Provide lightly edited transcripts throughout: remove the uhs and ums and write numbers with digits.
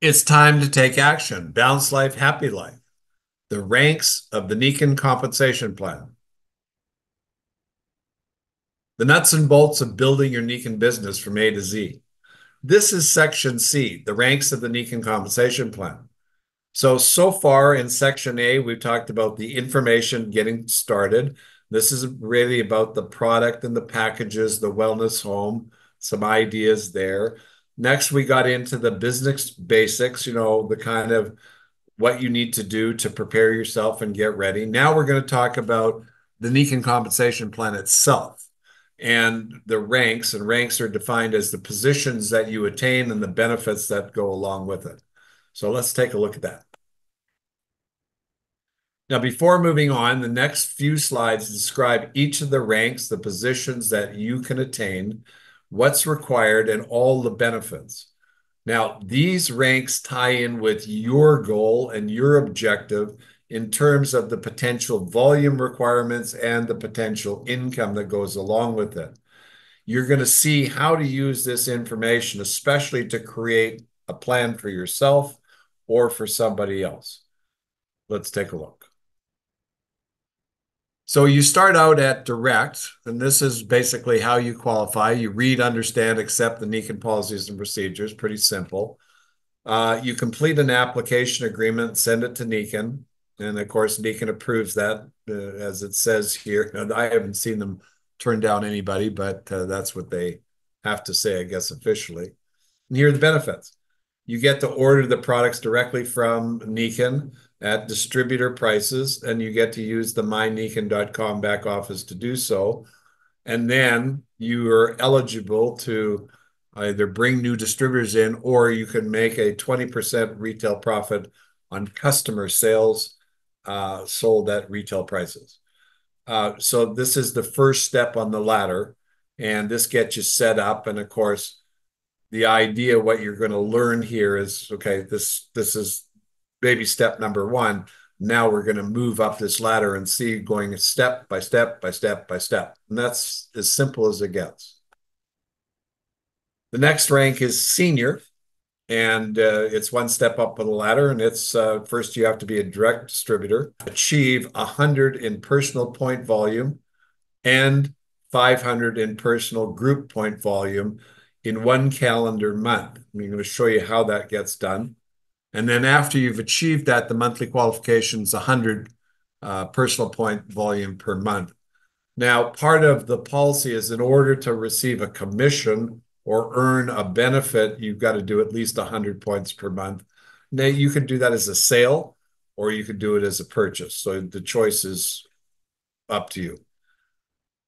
It's time to take action. Balanced life, happy life. The ranks of the Nikken compensation plan. The nuts and bolts of building your Nikken business from A to Z. This is section C, the ranks of the Nikken compensation plan. So far in section A, we've talked about the information getting started. This is really about the product and the packages, the wellness home, some ideas there. Next, we got into the business basics, the kind of what you need to do to prepare yourself and get ready. Now we're going to talk about the Nikken compensation plan itself and the ranks. And ranks are defined as the positions that you attain and the benefits that go along with it. So let's take a look at that. Now, before moving on, the next few slides describe each of the ranks, the positions that you can attain, what's required, and all the benefits. Now, these ranks tie in with your goal and your objective in terms of the potential volume requirements and the potential income that goes along with it. You're going to see how to use this information, especially to create a plan for yourself or for somebody else. Let's take a look. So you start out at direct, and this is basically how you qualify. You read, understand, accept the Nikken policies and procedures. Pretty simple. You complete an application agreement, send it to Nikken, and of course, Nikken approves that, as it says here. And I haven't seen them turn down anybody, but that's what they have to say, I guess, officially. And here are the benefits. You get to order the products directly from Nikken at distributor prices, and you get to use the mynikken.com back office to do so. And then you are eligible to either bring new distributors in, or you can make a 20% retail profit on customer sales sold at retail prices. So this is the first step on the ladder, and this gets you set up. And of course, the idea, what you're going to learn here is, okay, this is baby step number one. Now we're going to move up this ladder and see going step by step by step by step. And that's as simple as it gets. The next rank is senior, and it's one step up on the ladder. And it's first you have to be a direct distributor, achieve 100 in personal point volume and 500 in personal group point volume in one calendar month. I'm going to show you how that gets done. And then after you've achieved that, the monthly qualification is 100 personal point volume per month. Now, part of the policy is in order to receive a commission or earn a benefit, you've got to do at least 100 points per month. Now, you can do that as a sale or you could do it as a purchase. So the choice is up to you.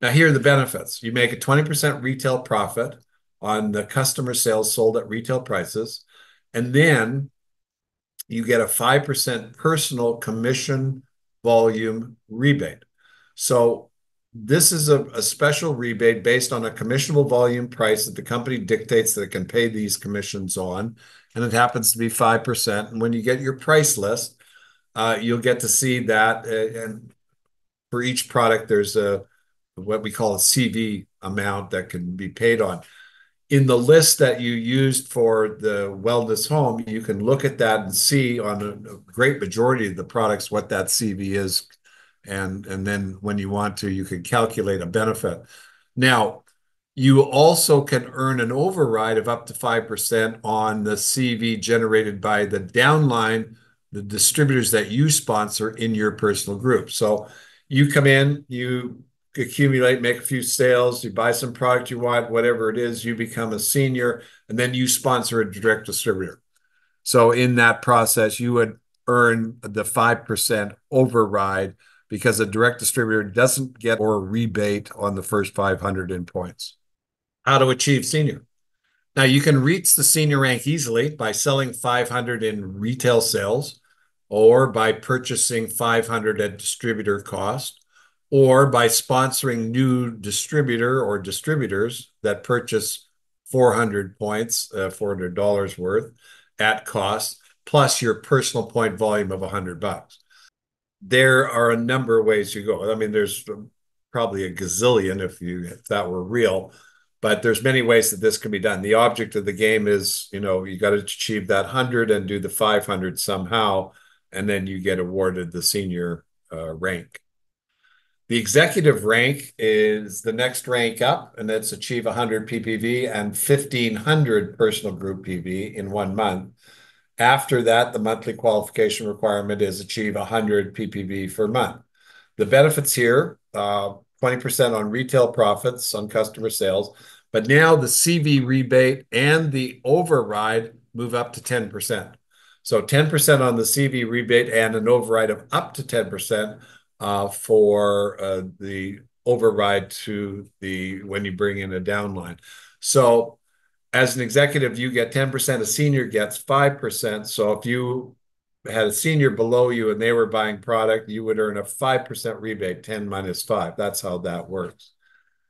Now, here are the benefits. You make a 20% retail profit on the customer sales sold at retail prices, and then you get a 5% personal commission volume rebate. So this is a special rebate based on a commissionable volume price that the company dictates that it can pay these commissions on, and it happens to be 5%. And when you get your price list, you'll get to see that, and for each product, there's what we call a CV amount that can be paid on. In the list that you used for the wellness home, you can look at that and see on a great majority of the products what that CV is. And then when you want to, you can calculate a benefit. Now, you also can earn an override of up to 5% on the CV generated by the downline, the distributors that you sponsor in your personal group. So you come in, you accumulate, make a few sales, you buy some product you want, whatever it is, you become a senior, and then you sponsor a direct distributor. So in that process, you would earn the 5% override because a direct distributor doesn't get or rebate on the first 500 in points. How to achieve senior. Now, you can reach the senior rank easily by selling 500 in retail sales, or by purchasing 500 at distributor cost, or by sponsoring new distributor or distributors that purchase 400 points, $400 worth at cost, plus your personal point volume of $100. There are a number of ways you go. I mean, there's probably a gazillion if that were real, But there's many ways that this can be done. The object of the game is, you got to achieve that 100 and do the 500 somehow, and then you get awarded the senior rank. The executive rank is the next rank up, and it's achieve 100 PPV and 1,500 personal group PV in 1 month. After that, the monthly qualification requirement is achieve 100 PPV per month. The benefits here, 20% on retail profits on customer sales, but now the CV rebate and the override move up to 10%. So 10% on the CV rebate and an override of up to 10% for the override to the when you bring in a downline. So as an executive, you get 10%, a senior gets 5%. So if you had a senior below you and they were buying product, you would earn a 5% rebate, 10 minus 5. That's how that works.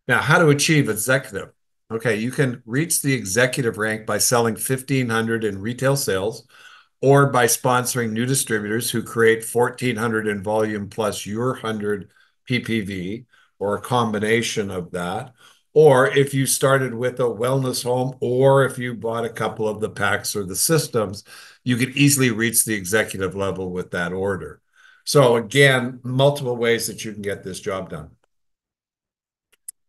Now, how to achieve executive? Okay, you can reach the executive rank by selling 1,500 in retail sales or by sponsoring new distributors who create 1,400 in volume plus your 100 PPV, or a combination of that. Or if you started with a wellness home, or if you bought a couple of the packs or the systems, you could easily reach the executive level with that order. So again, multiple ways that you can get this job done.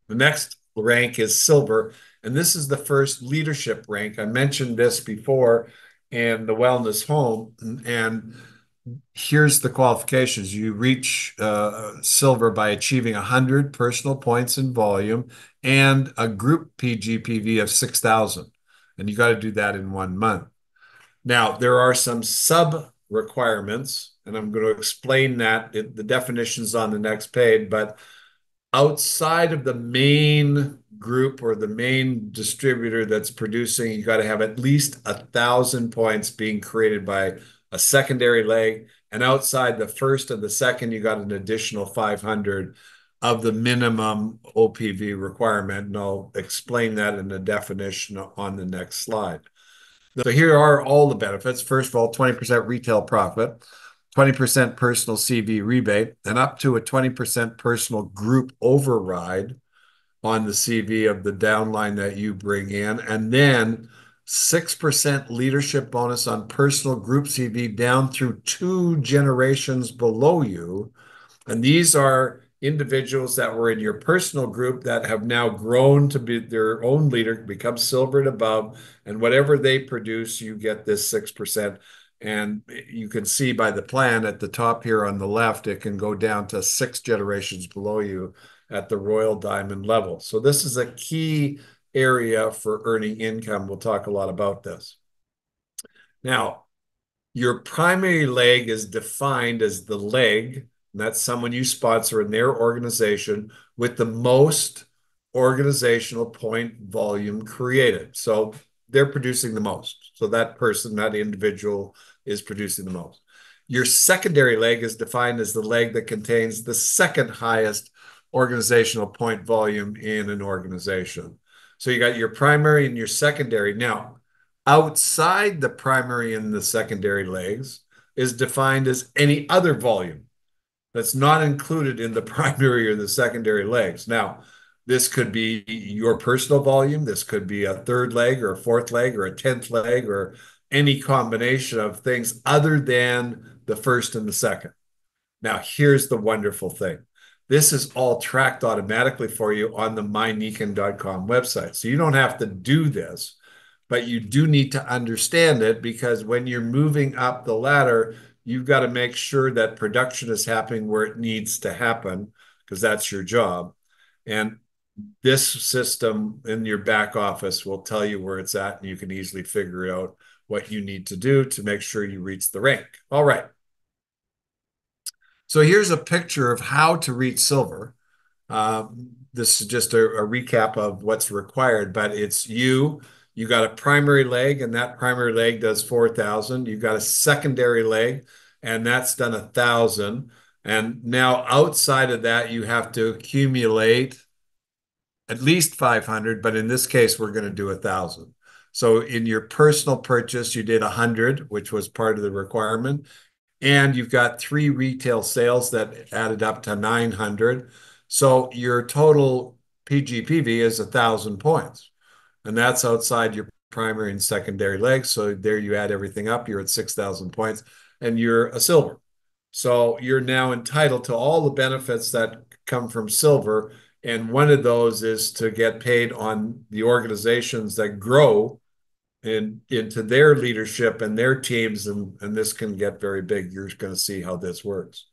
The next rank is silver, and this is the first leadership rank. I mentioned this before in the wellness home, and here's the qualifications. You reach silver by achieving 100 personal points in volume and a group PGPV of 6,000. And you got to do that in 1 month. Now, there are some sub requirements, and I'm going to explain that. The definition's on the next page, but outside of the main group or the main distributor that's producing, you got to have at least 1,000 points being created by a secondary leg. And outside the first and the second, you got an additional 500 of the minimum OPV requirement. And I'll explain that in the definition on the next slide. So here are all the benefits. First of all, 20% retail profit, 20% personal CV rebate, and up to a 20% personal group override on the CV of the downline that you bring in. And then 6% leadership bonus on personal group CV down through 2 generations below you. And these are individuals that were in your personal group that have now grown to be their own leader, become silver and above, and whatever they produce, you get this 6%. And you can see by the plan at the top here on the left, it can go down to 6 generations below you at the Royal Diamond level. So this is a key area for earning income. We'll talk a lot about this. Now, your primary leg is defined as the leg, and that's someone you sponsor in their organization with the most organizational point volume created. So they're producing the most. So that person, that individual is producing the most. Your secondary leg is defined as the leg that contains the second highest organizational point volume in an organization. So you got your primary and your secondary. Now, outside the primary and the secondary legs is defined as any other volume that's not included in the primary or the secondary legs. Now, this could be your personal volume. This could be a third leg or a fourth leg or a 10th leg or any combination of things other than the first and the second. Now, here's the wonderful thing. This is all tracked automatically for you on the mynikken.com website. So you don't have to do this, but you do need to understand it, because when you're moving up the ladder, you've got to make sure that production is happening where it needs to happen, because that's your job. And this system in your back office will tell you where it's at, and you can easily figure out what you need to do to make sure you reach the rank. All right. So here's a picture of how to reach silver. This is just a recap of what's required, but it's you got a primary leg, and that primary leg does 4,000. You've got a secondary leg, and that's done 1,000. And now outside of that, you have to accumulate at least 500, but in this case, we're going to do 1,000. So in your personal purchase, you did 100, which was part of the requirement. And you've got 3 retail sales that added up to 900. So your total PGPV is 1,000 points. And that's outside your primary and secondary legs. So there you add everything up, you're at 6,000 points and you're a silver. So you're now entitled to all the benefits that come from silver. And one of those is to get paid on the organizations that grow into their leadership and their teams. And this can get very big. You're going to see how this works.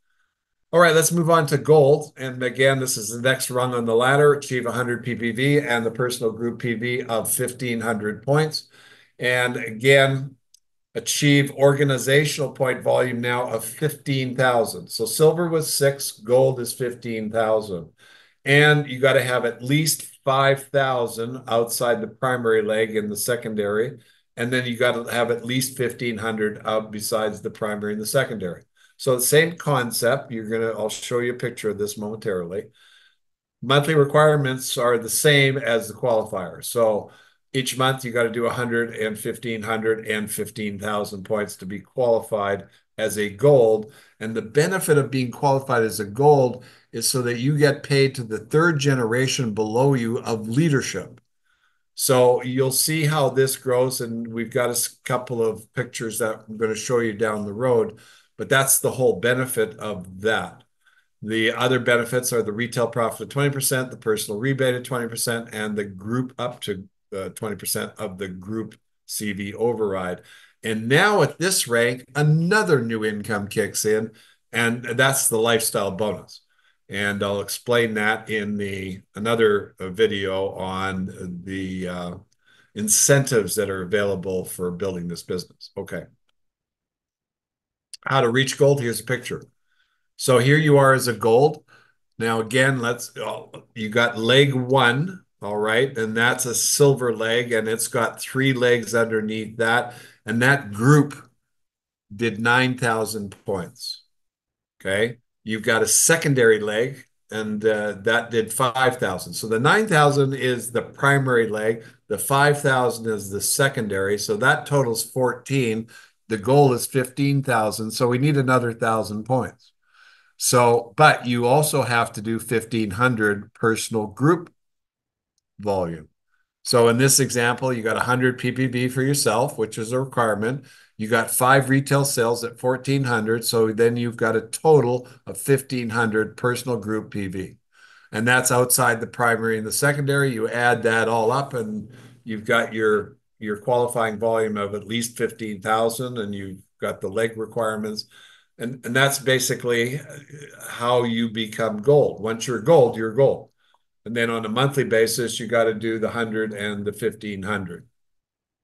All right, let's move on to gold. And again, this is the next rung on the ladder, achieve 100 PPV and the personal group PV of 1,500 points. And again, achieve organizational point volume now of 15,000. So silver was 6, gold is 15,000. And you got to have at least 5,000 outside the primary leg in the secondary. And then you got to have at least 1,500 out besides the primary and the secondary. So the same concept, I'll show you a picture of this momentarily. Monthly requirements are the same as the qualifier. So each month you got to do 100 and 1,500 and 15,000 points to be qualified as a gold. And the benefit of being qualified as a gold is so that you get paid to the third generation below you of leadership. So you'll see how this grows, and we've got a couple of pictures that I'm going to show you down the road, but that's the whole benefit of that. The other benefits are the retail profit of 20%, the personal rebate of 20%, and the group up to 20% of the group CV override. And now at this rank, another new income kicks in, and that's the lifestyle bonus. And I'll explain that in another video on the incentives that are available for building this business. Okay. How to reach gold. Here's a picture. So here you are as a gold. Now, again, you got leg 1, all right, and that's a silver leg, and it's got 3 legs underneath that, and that group did 9,000 points, okay? You've got a secondary leg, and that did 5,000. So the 9,000 is the primary leg, the 5,000 is the secondary, so that totals 14. The goal is 15,000, so we need another 1,000 points. So, but you also have to do 1,500 personal group volume. So in this example, you got 100 PPV for yourself, which is a requirement. You got 5 retail sales at 1,400. So then you've got a total of 1,500 personal group PV. And that's outside the primary and the secondary. You add that all up and you've got your qualifying volume of at least 15,000, and you've got the leg requirements. And that's basically how you become gold. Once you're gold, you're gold. And then on a monthly basis, you got to do the 100 and the 1,500.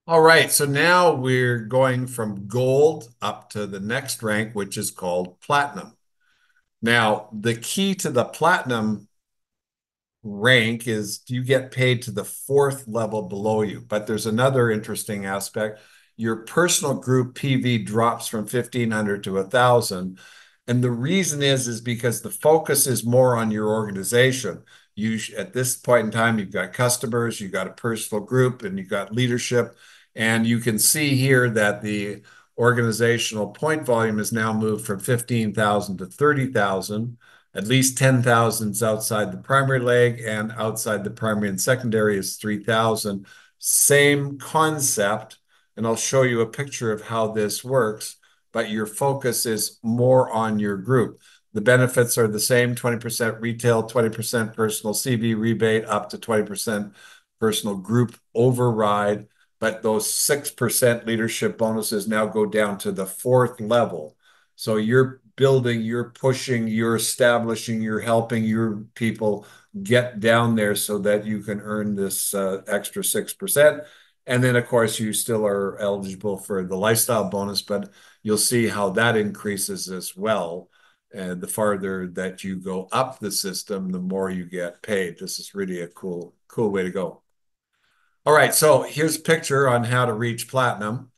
All right, so now we're going from gold up to the next rank, which is called platinum. Now, the key to the platinum rank is you get paid to the 4th level below you. But there's another interesting aspect. Your personal group PV drops from 1,500 to 1,000. And the reason is because the focus is more on your organization. At this point in time, you've got customers, you've got a personal group, and you've got leadership. And you can see here that the organizational point volume has now moved from 15,000 to 30,000. At least 10,000 is outside the primary leg, and outside the primary and secondary is 3,000. Same concept, and I'll show you a picture of how this works, but your focus is more on your group. The benefits are the same, 20% retail, 20% personal CV rebate, up to 20% personal group override, but those 6% leadership bonuses now go down to the 4th level. So you're building, you're pushing, you're establishing, you're helping your people get down there so that you can earn this extra 6%. And then, of course, you still are eligible for the lifestyle bonus, but you'll see how that increases as well. And the farther that you go up the system, the more you get paid. This is really a cool way to go. All right, so here's a picture on how to reach platinum.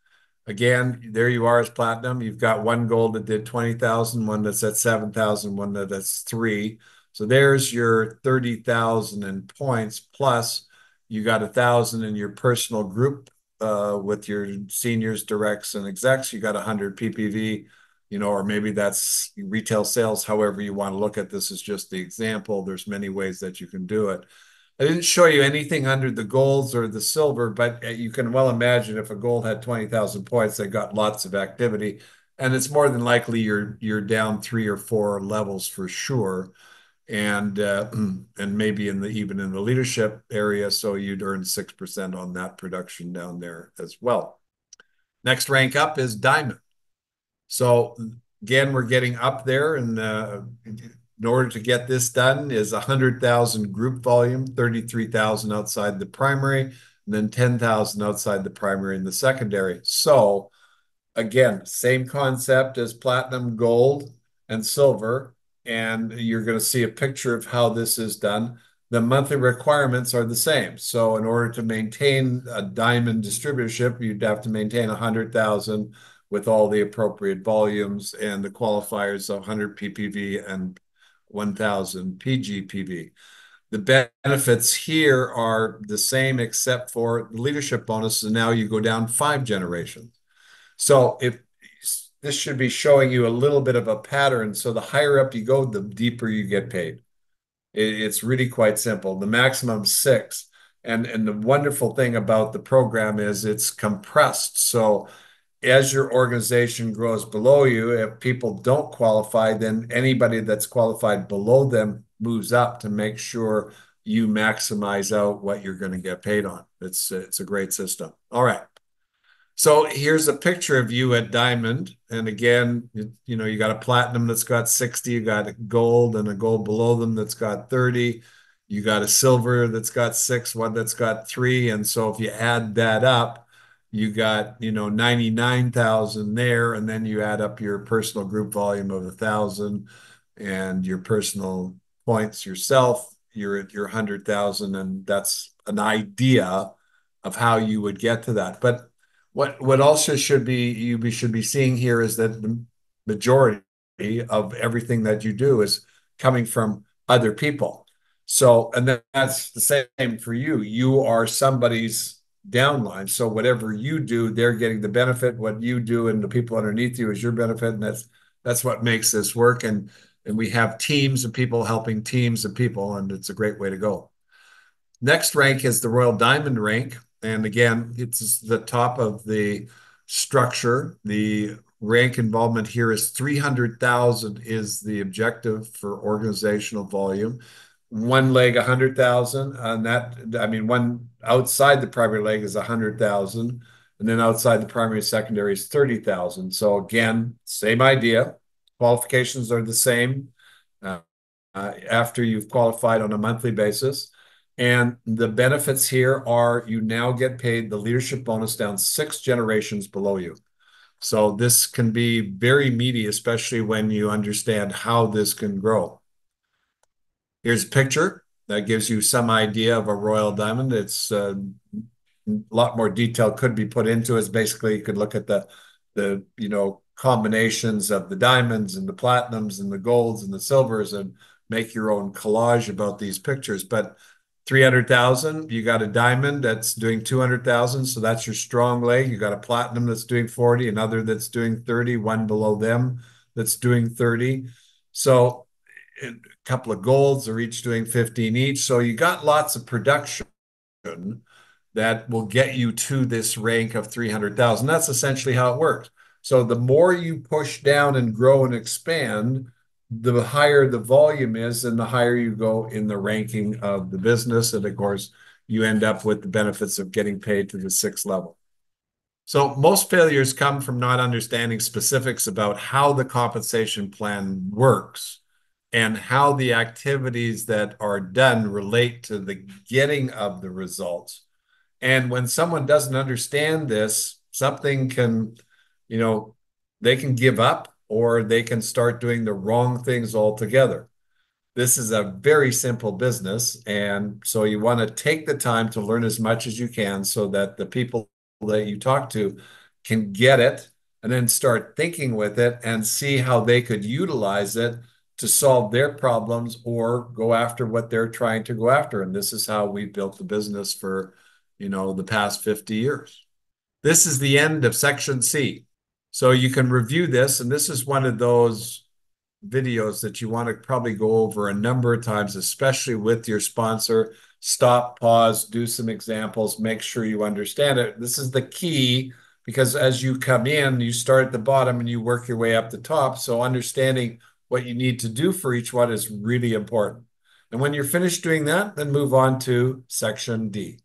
Again, there you are as platinum. You've got one gold that did 20,000, one that's at 7,000, one that's 3. So there's your 30,000 in points, plus you got 1,000 in your personal group with your seniors, directs, and execs. You got 100 PPV, or maybe that's retail sales, however you want to look at this is just the example. There's many ways that you can do it. I didn't show you anything under the golds or the silver, but you can well imagine if a gold had 20,000 points, they got lots of activity. And it's more than likely you're down 3 or 4 levels for sure. And maybe even in the leadership area, so you'd earn 6% on that production down there as well. Next rank up is diamond. So again, we're getting up there, and in order to get this done is 100,000 group volume, 33,000 outside the primary, and then 10,000 outside the primary and the secondary. So again, same concept as platinum, gold, and silver. And you're going to see a picture of how this is done. The monthly requirements are the same. So in order to maintain a diamond distributorship, you'd have to maintain 100,000 with all the appropriate volumes and the qualifiers of 100 ppv and 1,000 pgpv. The benefits here are the same except for the leadership bonus, and now you go down 5 generations. So if this should be showing you a little bit of a pattern. So the higher up you go, the deeper you get paid. It's really quite simple. The maximum 6. And the wonderful thing about the program is it's compressed. So as your organization grows below you, if people don't qualify, then anybody that's qualified below them moves up to make sure you maximize out what you're going to get paid on. It's a great system. All right. So here's a picture of you at Diamond. And again, you got a platinum that's got 60, you got a gold and a gold below them that's got 30. You got a silver that's got 6, one that's got 3. And so if you add that up, you got, 99,000 there. And then you add up your personal group volume of 1,000 and your personal points yourself, you're at your 100,000. And that's an idea of how you would get to that. But what also should be seeing here is that the majority of everything that you do is coming from other people. So, and that's the same for you. You are somebody's downline. So whatever you do, they're getting the benefit. What you do and the people underneath you is your benefit. And that's what makes this work. And we have teams of people helping teams of people, and it's a great way to go. Next rank is the Royal Diamond rank. And again, it's the top of the structure. The rank involvement here is 300,000 is the objective for organizational volume. One leg, 100,000. And one outside the primary leg is 100,000. And then outside the primary secondary is 30,000. So again, same idea. Qualifications are the same after you've qualified on a monthly basis. And the benefits here are you now get paid the leadership bonus down 6 generations below you. So this can be very meaty, especially when you understand how this can grow. Here's a picture that gives you some idea of a royal diamond. It's a lot more detail could be put into it. Basically, you could look at the combinations of the diamonds and the platinums and the golds and the silvers and make your own collage about these pictures. But 300,000, you got a diamond that's doing 200,000. So that's your strong leg. You got a platinum that's doing 40, another that's doing 30, one below them that's doing 30. So a couple of golds are each doing 15 each. So you got lots of production that will get you to this rank of 300,000. That's essentially how it works. So the more you push down and grow and expand, the higher the volume is and the higher you go in the ranking of the business. And of course, you end up with the benefits of getting paid to the 6th level. So most failures come from not understanding specifics about how the compensation plan works and how the activities that are done relate to the getting of the results. And when someone doesn't understand this, something can, they can give up or they can start doing the wrong things altogether. This is a very simple business. And so you want to take the time to learn as much as you can so that the people that you talk to can get it and then start thinking with it and see how they could utilize it to solve their problems or go after what they're trying to go after. And this is how we built the business for, the past 50 years. This is the end of section C. So you can review this, and this is one of those videos that you want to probably go over a number of times, especially with your sponsor, stop, pause, do some examples, make sure you understand it. This is the key because as you come in, you start at the bottom and you work your way up the top. So understanding what you need to do for each one is really important. And when you're finished doing that, then move on to section D.